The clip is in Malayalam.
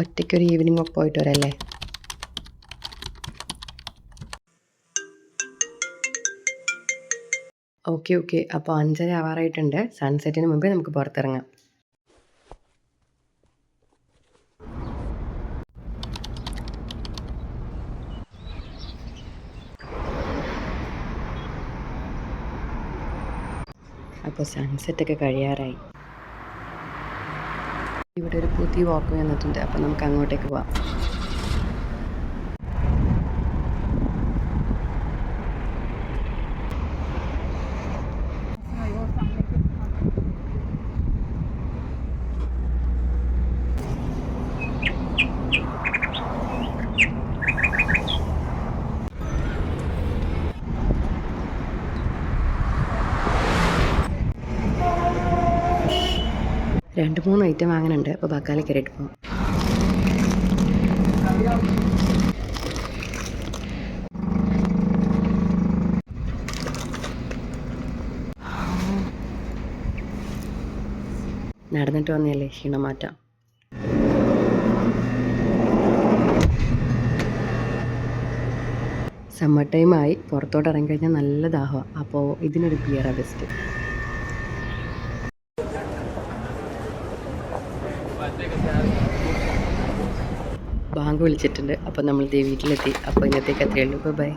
ഒറ്റയ്ക്കൊരു ഈവനിങ് ഒക്കെ പോയിട്ട് വരല്ലേ. ഓക്കെ അപ്പോൾ 5:30 ആവാറായിട്ടുണ്ട്. സൺസെറ്റിന് മുമ്പേ നമുക്ക് പുറത്തിറങ്ങാം. അപ്പോൾ സൺസെറ്റൊക്കെ കഴിയാറായി. ഇവിടെ ഒരു പുതിയ വാക്ക് വന്നിട്ടുണ്ട്. അപ്പോൾ നമുക്ക് അങ്ങോട്ടേക്ക് പോവാം. രണ്ട് മൂന്ന് ഐറ്റം വാങ്ങാനുണ്ട്. അപ്പോൾ ബക്കാലി കയറിയിട്ട് പോകാം. നടന്നിട്ട് വന്നതല്ലേ, ക്ഷീണം മാറ്റാം. സമ്മർ ടൈമായി, പുറത്തോട്ട് ഇറങ്ങിക്കഴിഞ്ഞാൽ നല്ല ദാഹമാണ്. അപ്പോൾ ഇതിനൊരു ബിയറാണ് ബെസ്റ്റ്. ബാങ്ക് വിളിച്ചിട്ടുണ്ട്. അപ്പോൾ നമ്മൾ വീട്ടിലെത്തി. അപ്പോൾ ഇന്നത്തേക്ക് അത്രയേ ഉള്ളൂ. ബൈ.